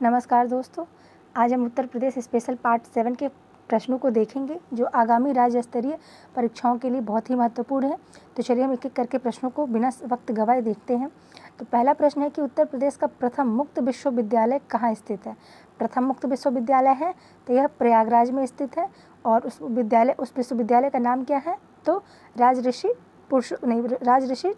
नमस्कार दोस्तों, आज हम उत्तर प्रदेश स्पेशल पार्ट 7 के प्रश्नों को देखेंगे जो आगामी राज्य स्तरीय परीक्षाओं के लिए बहुत ही महत्वपूर्ण है। तो चलिए हम एक एक करके प्रश्नों को बिना वक्त गवाए देखते हैं। तो पहला प्रश्न है कि उत्तर प्रदेश का प्रथम मुक्त विश्वविद्यालय कहाँ स्थित है। प्रथम मुक्त विश्वविद्यालय है तो यह प्रयागराज में स्थित है और उस विश्वविद्यालय का नाम क्या है, तो राजऋषि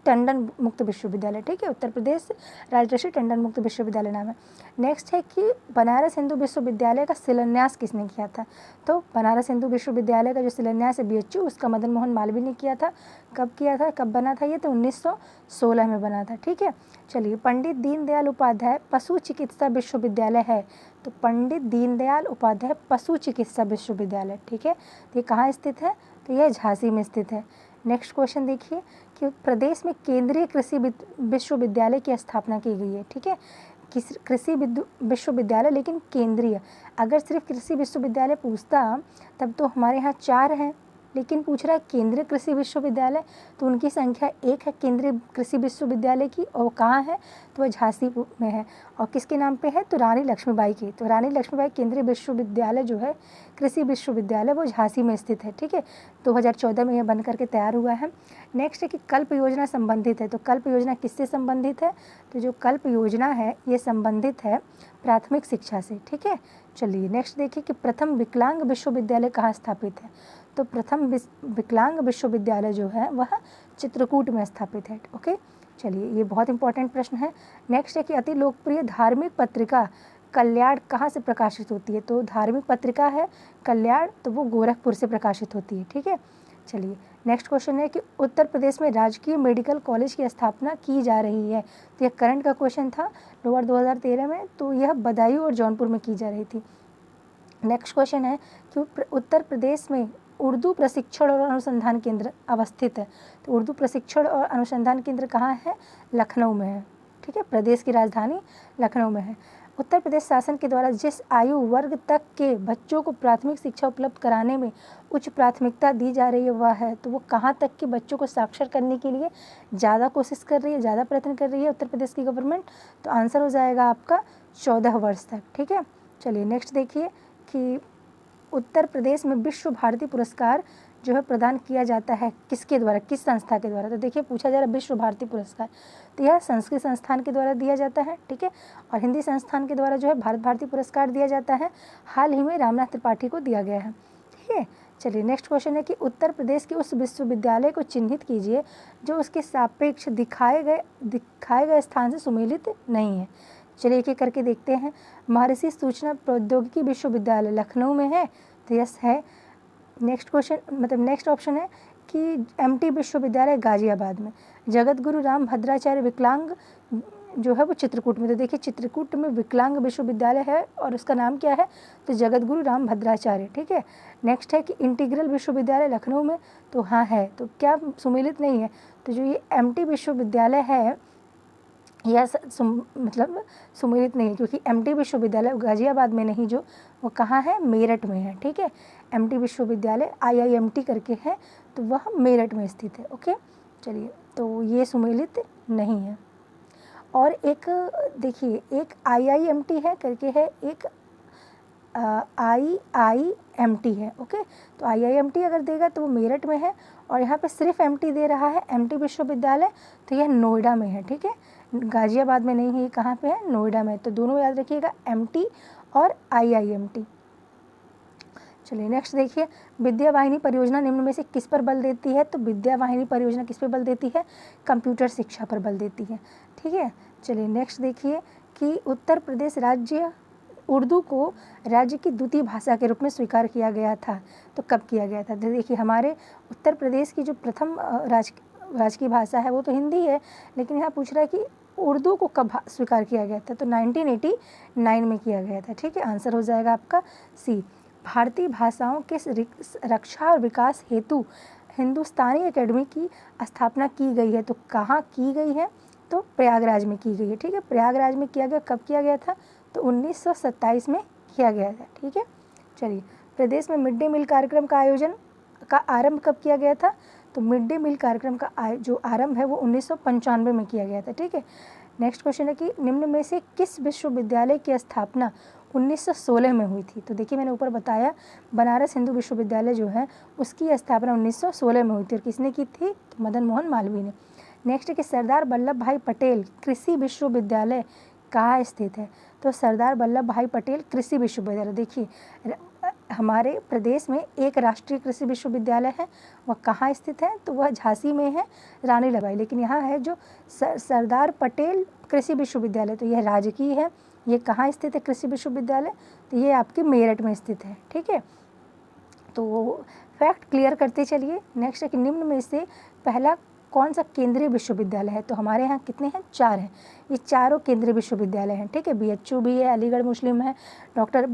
टंडन मुक्त विश्वविद्यालय। ठीक है, उत्तर प्रदेश राजऋषि टंडन मुक्त विश्वविद्यालय नाम है। नेक्स्ट है कि बनारस हिंदू विश्वविद्यालय का शिलान्यास किसने किया था। तो बनारस हिंदू विश्वविद्यालय का जो शिलान्यास है BHU, उसका मदन मोहन मालवीय ने किया था। कब किया था, कब बना था ये, तो 1916 में बना था। ठीक है, चलिए पंडित दीनदयाल उपाध्याय पशु चिकित्सा विश्वविद्यालय है। तो पंडित दीनदयाल उपाध्याय पशु चिकित्सा विश्वविद्यालय, ठीक है, तो ये कहाँ स्थित है, तो यह झांसी में स्थित है। नेक्स्ट क्वेश्चन देखिए कि प्रदेश में केंद्रीय कृषि विश्वविद्यालय की स्थापना की गई है। ठीक है, कृषि विश्वविद्यालय लेकिन केंद्रीय। अगर सिर्फ कृषि विश्वविद्यालय पूछता तब तो हमारे यहाँ 4 हैं, लेकिन पूछ रहा है केंद्रीय कृषि विश्वविद्यालय, तो उनकी संख्या 1 है केंद्रीय कृषि विश्वविद्यालय की, और कहाँ है, तो वह झांसी में है। और किसके नाम पे है, तो रानी लक्ष्मीबाई की। तो रानी लक्ष्मीबाई केंद्रीय विश्वविद्यालय जो है कृषि विश्वविद्यालय, वो झांसी में स्थित है। ठीक है, 2014 में यह बन करके तैयार हुआ है। नेक्स्ट है कि कल्प योजना संबंधित है। तो कल्प योजना किससे संबंधित है, तो जो कल्प योजना है ये संबंधित है प्राथमिक शिक्षा से। ठीक है, चलिए नेक्स्ट देखिए कि प्रथम विकलांग विश्वविद्यालय कहाँ स्थापित है। तो प्रथम विकलांग विश्वविद्यालय जो है वह चित्रकूट में स्थापित है। ओके, चलिए ये बहुत इंपॉर्टेंट प्रश्न है। नेक्स्ट है कि अति लोकप्रिय धार्मिक पत्रिका कल्याण कहाँ से प्रकाशित होती है। तो धार्मिक पत्रिका है कल्याण, तो वो गोरखपुर से प्रकाशित होती है। ठीक है, चलिए नेक्स्ट क्वेश्चन है कि उत्तर प्रदेश में राजकीय मेडिकल कॉलेज की स्थापना की जा रही है। तो यह करंट का क्वेश्चन था लोअर 2013 में, तो यह बदायूं और जौनपुर में की जा रही थी। नेक्स्ट क्वेश्चन है कि उत्तर प्रदेश में उर्दू प्रशिक्षण और अनुसंधान केंद्र अवस्थित है। तो उर्दू प्रशिक्षण और अनुसंधान केंद्र कहाँ है, लखनऊ में है। ठीक है, प्रदेश की राजधानी लखनऊ में है। उत्तर प्रदेश शासन के द्वारा जिस आयु वर्ग तक के बच्चों को प्राथमिक शिक्षा उपलब्ध कराने में उच्च प्राथमिकता दी जा रही है वह है, तो वो कहाँ तक के बच्चों को साक्षर करने के लिए ज़्यादा कोशिश कर रही है, ज़्यादा प्रयत्न कर रही है उत्तर प्रदेश की गवर्नमेंट। तो आंसर हो जाएगा आपका 14 वर्ष तक। ठीक है, चलिए नेक्स्ट देखिए कि उत्तर प्रदेश में विश्व भारती पुरस्कार जो है प्रदान किया जाता है किसके द्वारा, किस संस्था के द्वारा। तो देखिए पूछा जा रहा है विश्व भारती पुरस्कार, तो यह संस्कृत संस्थान के द्वारा दिया जाता है। ठीक है, और हिंदी संस्थान के द्वारा जो है भारत भारती पुरस्कार दिया जाता है। हाल ही में रामनाथ त्रिपाठी को दिया गया है। ठीक है, चलिए नेक्स्ट क्वेश्चन है कि उत्तर प्रदेश के उस विश्वविद्यालय को चिन्हित कीजिए जो उसके सापेक्ष दिखाए गए स्थान से सुमेलित नहीं है। चलिए एक एक करके देखते हैं। महर्षि सूचना प्रौद्योगिकी विश्वविद्यालय लखनऊ में है, तो यस है। नेक्स्ट ऑप्शन है कि MT विश्वविद्यालय गाजियाबाद में। जगत गुरु राम भद्राचार्य विकलांग जो है वो चित्रकूट में। तो देखिए चित्रकूट में विकलांग विश्वविद्यालय है और उसका नाम क्या है, तो जगत गुरु राम भद्राचार्य। ठीक है, नेक्स्ट है कि इंटीग्रल विश्वविद्यालय लखनऊ में, तो हाँ है, तो क्या सुमेलित नहीं है। तो जो ये MT विश्वविद्यालय है यह सुमेलित नहीं है, क्योंकि MT विश्वविद्यालय गाजियाबाद में नहीं, जो वो कहाँ है, मेरठ में है। ठीक है, MT विश्वविद्यालय IIMT करके है, तो वह मेरठ में स्थित है। ओके, चलिए तो ये सुमेलित नहीं है। और एक देखिए एक IIMT है करके है, एक IIMT है। ओके, तो IIMT अगर देगा तो वो मेरठ में है, और यहाँ पे सिर्फ MT दे रहा है MT विश्वविद्यालय, तो यह नोएडा में है। ठीक है, गाजियाबाद में नहीं है, ये कहाँ पे है, नोएडा में। तो दोनों याद रखिएगा, MT और IIMT। चलिए नेक्स्ट देखिए, विद्या वाहिनी परियोजना निम्न में से किस पर बल देती है। तो विद्या वाहिनी परियोजना किस पर बल देती है, कंप्यूटर शिक्षा पर बल देती है। ठीक है, चलिए नेक्स्ट देखिए कि उत्तर प्रदेश राज्य उर्दू को राज्य की द्वितीय भाषा के रूप में स्वीकार किया गया था। तो कब किया गया था, तो देखिए हमारे उत्तर प्रदेश की जो प्रथम राजकीय भाषा है वो तो हिंदी है, लेकिन यहाँ पूछ रहा है कि उर्दू को कब स्वीकार किया गया था। तो 1989 में किया गया था। ठीक है, आंसर हो जाएगा आपका C। भारतीय भाषाओं के रक्षा और विकास हेतु हिंदुस्तानी एकेडमी की स्थापना की गई है। तो कहाँ की गई है, तो प्रयागराज में की गई है। ठीक है, प्रयागराज में किया गया, कब किया गया था, तो 1927 में किया गया था। ठीक है, चलिए प्रदेश में मिड डे मील कार्यक्रम का आरंभ कब किया गया था, तो मिड डे मील कार्यक्रम का जो आरंभ है वो 1995 में किया गया था। ठीक है, नेक्स्ट क्वेश्चन है कि निम्न में से किस विश्वविद्यालय की स्थापना 1916 में हुई थी। तो देखिए मैंने ऊपर बताया बनारस हिंदू विश्वविद्यालय जो है उसकी स्थापना 1916 में हुई थी और किसने की थी, तो मदन मोहन मालवीय ने। नेक्स्ट है कि सरदार वल्लभ भाई पटेल कृषि विश्वविद्यालय कहाँ स्थित है। तो सरदार वल्लभ भाई पटेल कृषि विश्वविद्यालय, देखिए हमारे प्रदेश में एक राष्ट्रीय कृषि विश्वविद्यालय है, वह कहाँ स्थित है, तो वह झांसी में है, रानी लबाई। लेकिन यहाँ है जो सरदार पटेल कृषि विश्वविद्यालय, तो यह राजकीय है। ये कहाँ स्थित है कृषि विश्वविद्यालय, तो ये आपके मेरठ में स्थित है। ठीक है, तो फैक्ट क्लियर करते चलिए। नेक्स्ट है कि निम्न में से पहला कौन सा केंद्रीय विश्वविद्यालय है। तो हमारे यहाँ कितने हैं, 4 हैं। ये चारों केंद्रीय विश्वविद्यालय हैं। ठीक है, BHU भी है, अलीगढ़ मुस्लिम है, डॉक्टर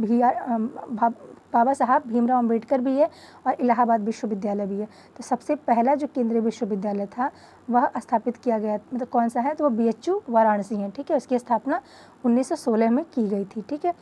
बाबा साहब भीमराव अंबेडकर भी है और इलाहाबाद विश्वविद्यालय भी है। तो सबसे पहला जो केंद्रीय विश्वविद्यालय था वह स्थापित किया गया, मतलब कौन सा है, तो वह BHU वाराणसी है। ठीक है, उसकी स्थापना 1916 में की गई थी। ठीक है,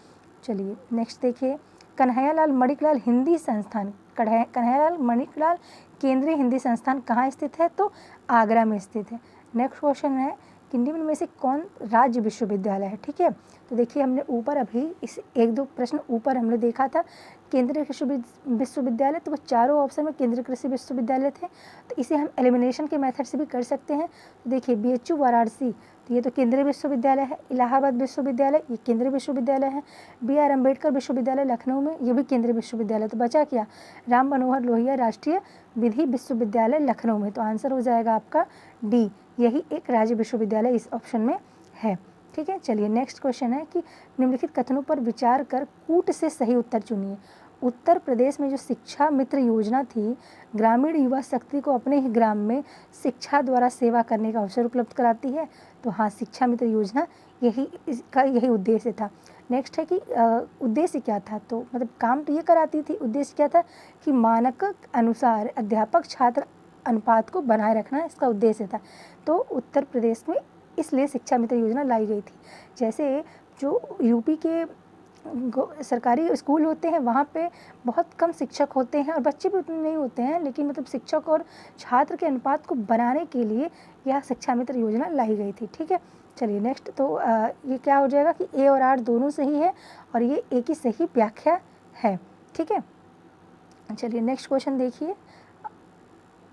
चलिए नेक्स्ट देखिए, कन्हैयालाल मणिकलाल हिंदी संस्थान, कन्हैयालाल मणिकलाल केंद्रीय हिंदी संस्थान कहाँ स्थित है, तो आगरा में स्थित है। नेक्स्ट क्वेश्चन है कि निम्न में से कौन राज्य विश्वविद्यालय है। ठीक है, तो देखिए हमने ऊपर अभी इस 1-2 प्रश्न ऊपर हमने देखा था केंद्रीय कृषि विश्वविद्यालय, तो वो चारों ऑप्शन में केंद्रीय कृषि विश्वविद्यालय थे। तो इसे हम एलिमिनेशन के मेथड से भी कर सकते हैं। तो देखिए BHU वाराणसी, तो ये तो केंद्रीय विश्वविद्यालय है। इलाहाबाद विश्वविद्यालय ये केंद्रीय विश्वविद्यालय है। BR अम्बेडकर विश्वविद्यालय लखनऊ में, ये भी केंद्रीय विश्वविद्यालय। तो बचा क्या, राम मनोहर लोहिया राष्ट्रीय विधि विश्वविद्यालय लखनऊ में। तो आंसर हो जाएगा आपका D, यही एक राज्य विश्वविद्यालय इस ऑप्शन में है। ठीक है, चलिए नेक्स्ट क्वेश्चन है कि निम्नलिखित कथनों पर विचार कर कूट से सही उत्तर चुनिए। उत्तर प्रदेश में जो शिक्षा मित्र योजना थी, ग्रामीण युवा शक्ति को अपने ही ग्राम में शिक्षा द्वारा सेवा करने का अवसर उपलब्ध कराती है। तो हाँ, शिक्षा मित्र योजना यही उद्देश्य था। नेक्स्ट है कि उद्देश्य क्या था, तो मतलब काम तो ये कराती थी, उद्देश्य क्या था कि मानक अनुसार अध्यापक छात्र अनुपात को बनाए रखना इसका उद्देश्य था। तो उत्तर प्रदेश में इसलिए शिक्षा मित्र योजना लाई गई थी। जैसे जो यूपी के सरकारी स्कूल होते हैं वहाँ पे बहुत कम शिक्षक होते हैं और बच्चे भी उतने नहीं होते हैं, लेकिन मतलब शिक्षक और छात्र के अनुपात को बनाने के लिए यह शिक्षा मित्र योजना लाई गई थी। ठीक है, चलिए नेक्स्ट, तो ये क्या हो जाएगा कि A और R दोनों सही है और ये A की सही व्याख्या है। ठीक है, चलिए नेक्स्ट क्वेश्चन देखिए।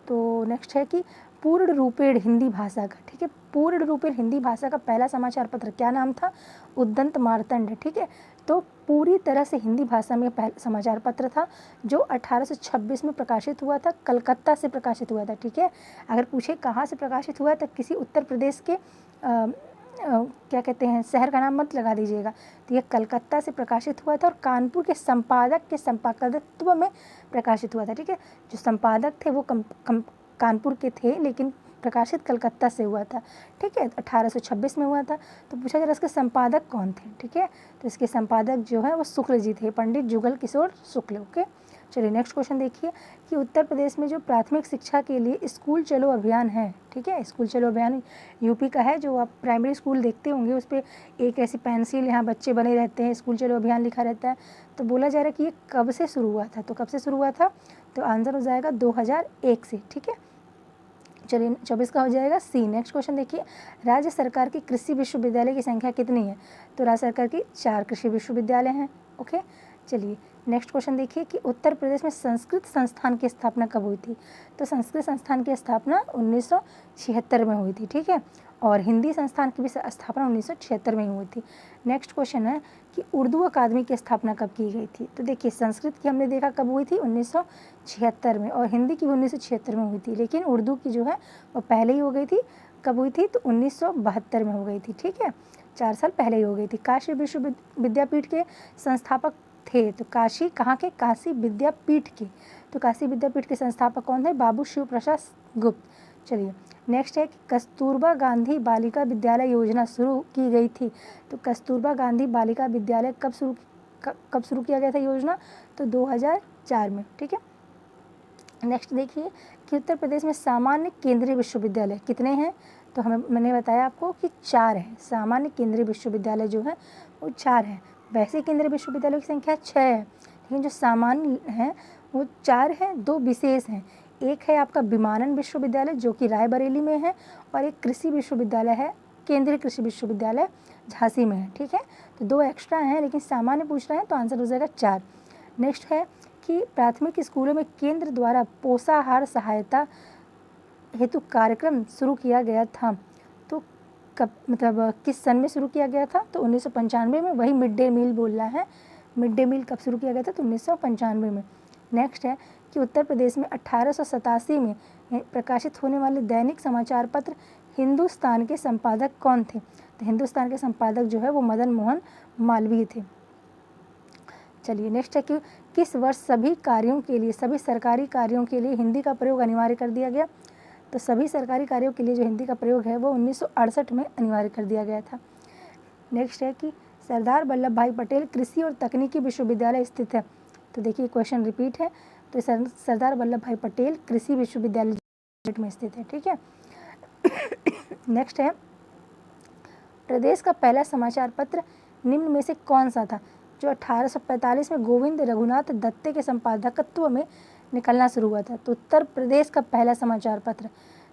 तो नेक्स्ट है कि पूर्ण रूपेण हिंदी भाषा का, ठीक है, पूर्ण रूपेण हिंदी भाषा का पहला समाचार पत्र क्या नाम था, उद्दंत मार्तंड। ठीक है, तो पूरी तरह से हिंदी भाषा में पहला समाचार पत्र था जो 1826 में प्रकाशित हुआ था, कलकत्ता से प्रकाशित हुआ था। ठीक है, अगर पूछे कहाँ से प्रकाशित हुआ तो किसी उत्तर प्रदेश के क्या कहते हैं शहर का नाम मत लगा दीजिएगा। तो ये कलकत्ता से प्रकाशित हुआ था और कानपुर के संपादक के संपादकत्व में प्रकाशित हुआ था। ठीक है, जो संपादक थे वो कानपुर के थे लेकिन प्रकाशित कलकत्ता से हुआ था। ठीक है, 1826 में हुआ था। तो पूछा जरा इसके संपादक कौन थे। ठीक है, तो इसके संपादक जो है वो शुक्ल जी थे, पंडित जुगल किशोर शुक्ल। ओके, चलिए नेक्स्ट क्वेश्चन देखिए कि उत्तर प्रदेश में जो प्राथमिक शिक्षा के लिए स्कूल चलो अभियान है। ठीक है, स्कूल चलो अभियान यूपी का है। जो आप प्राइमरी स्कूल देखते होंगे उस पर एक ऐसी पेंसिल यहाँ बच्चे बने रहते हैं, स्कूल चलो अभियान लिखा रहता है। तो बोला जा रहा है कि ये कब से शुरू हुआ था, तो कब से शुरू हुआ था, तो आंसर हो जाएगा 2001 से। ठीक है, चलिए 24 का हो जाएगा C। नेक्स्ट क्वेश्चन देखिए, राज्य सरकार की कृषि विश्वविद्यालय की संख्या कितनी है, तो राज्य सरकार की 4 कृषि विश्वविद्यालय हैं। ओके, चलिए नेक्स्ट क्वेश्चन देखिए कि उत्तर प्रदेश में संस्कृत संस्थान की स्थापना कब हुई थी, तो संस्कृत संस्थान की स्थापना 1976 में हुई थी। ठीक है, और हिंदी संस्थान की भी स्थापना 1976 में ही हुई थी। नेक्स्ट क्वेश्चन है कि उर्दू अकादमी की स्थापना कब की गई थी, तो देखिए संस्कृत की हमने देखा कब हुई थी 1976 में और हिंदी की भी 1976 में हुई थी, लेकिन उर्दू की जो है वो पहले ही हो गई थी। कब हुई थी, तो 1972 में हो गई थी। ठीक है, 4 साल पहले ही हो गई थी। काशी विद्यापीठ के संस्थापक थे, तो काशी कहाँ के, काशी विद्यापीठ के, तो काशी विद्यापीठ के संस्थापक कौन थे, बाबू शिव प्रसाद गुप्त। चलिए नेक्स्ट है कि कस्तूरबा गांधी बालिका विद्यालय योजना शुरू की गई थी, तो कस्तूरबा गांधी बालिका विद्यालय कब शुरू किया गया था योजना, तो 2004 में। ठीक है, नेक्स्ट देखिए कि उत्तर प्रदेश में सामान्य केंद्रीय विश्वविद्यालय कितने हैं, तो मैंने बताया आपको कि 4 हैं। सामान्य केंद्रीय विश्वविद्यालय जो है वो 4 हैं। वैसे केंद्रीय विश्वविद्यालयों की संख्या 6 है, लेकिन जो सामान्य हैं वो 4 हैं, 2 विशेष हैं। एक है आपका विमानन विश्वविद्यालय जो कि रायबरेली में है, और एक कृषि विश्वविद्यालय है, केंद्रीय कृषि विश्वविद्यालय झांसी में है। ठीक है, तो 2 एक्स्ट्रा हैं, लेकिन सामान्य पूछ रहे हैं तो आंसर हो जाएगा 4। नेक्स्ट है कि प्राथमिक स्कूलों में केंद्र द्वारा पोषाहार सहायता हेतु कार्यक्रम शुरू किया गया था, तो कब मतलब किस सन में शुरू किया गया था? तो 1995 में। वही मिड डे मील बोल रहा है, मिड डे मील कब शुरू किया गया था? तो 1995 में। नेक्स्ट है कि उत्तर प्रदेश में 1887 में प्रकाशित होने वाले दैनिक समाचार पत्र हिंदुस्तान के संपादक कौन थे? तो हिंदुस्तान के संपादक जो है वो मदन मोहन मालवीय थे। चलिए नेक्स्ट है कि किस वर्ष सभी कार्यों के लिए, सभी सरकारी कार्यों के लिए हिंदी का प्रयोग अनिवार्य कर दिया गया? तो सभी सरकारी कार्यों के लिए जो हिंदी का प्रयोग है वो 1968 में अनिवार्य कर दिया गया था। नेक्स्ट है कि सरदार वल्लभ भाई पटेल कृषि और तकनीकी विश्वविद्यालय स्थित है। तो देखिए क्वेश्चन रिपीट है, तो सरदार वल्लभ भाई पटेल कृषि विश्वविद्यालय में स्थित है। ठीक है। नेक्स्ट है प्रदेश का पहला समाचार पत्र निम्न में से कौन सा था जो 1845 में गोविंद रघुनाथ दत्ते के संपादकत्व में निकलना शुरू हुआ था? तो उत्तर प्रदेश का पहला समाचार पत्र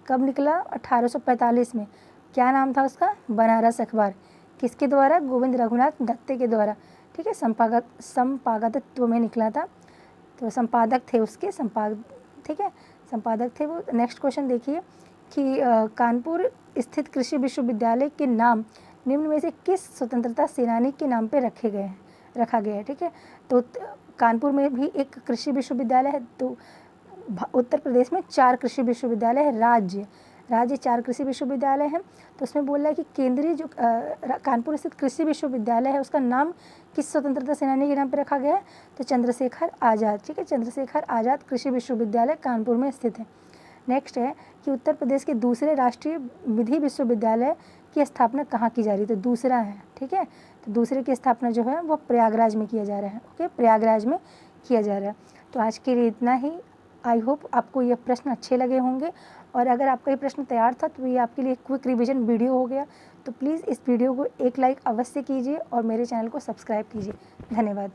कब निकला? 1845 में। क्या नाम था उसका? बनारस अखबार। किसके द्वारा? गोविंद रघुनाथ दत्ते के द्वारा। ठीक है, संपादकत्व में निकला था, तो संपादक थे उसके, ठीक है, संपादक थे वो। नेक्स्ट क्वेश्चन देखिए कि कानपुर स्थित कृषि विश्वविद्यालय के नाम निम्न में से किस स्वतंत्रता सेनानी के नाम पे रखा गया है? ठीक है, तो कानपुर में भी एक कृषि विश्वविद्यालय है, तो उत्तर प्रदेश में 4 कृषि विश्वविद्यालय है, राज्य 4 कृषि विश्वविद्यालय हैं। तो उसमें बोल रहा है कि केंद्रीय जो कानपुर स्थित कृषि विश्वविद्यालय है उसका नाम किस स्वतंत्रता सेनानी के नाम पर रखा गया है? तो चंद्रशेखर आज़ाद। ठीक है, चंद्रशेखर आज़ाद कृषि विश्वविद्यालय कानपुर में स्थित है। नेक्स्ट है कि उत्तर प्रदेश के दूसरे राष्ट्रीय विधि विश्वविद्यालय की स्थापना कहाँ की जा रही है? तो दूसरा है। ठीक है, तो दूसरे की स्थापना जो है वो प्रयागराज में किया जा रहा है। ओके, प्रयागराज में किया जा रहा है। तो आज के लिए इतना ही। आई होप आपको ये प्रश्न अच्छे लगे होंगे, और अगर आपका ये प्रश्न तैयार था तो ये आपके लिए क्विक रिवीजन वीडियो हो गया। तो प्लीज़ इस वीडियो को एक लाइक अवश्य कीजिए और मेरे चैनल को सब्सक्राइब कीजिए। धन्यवाद।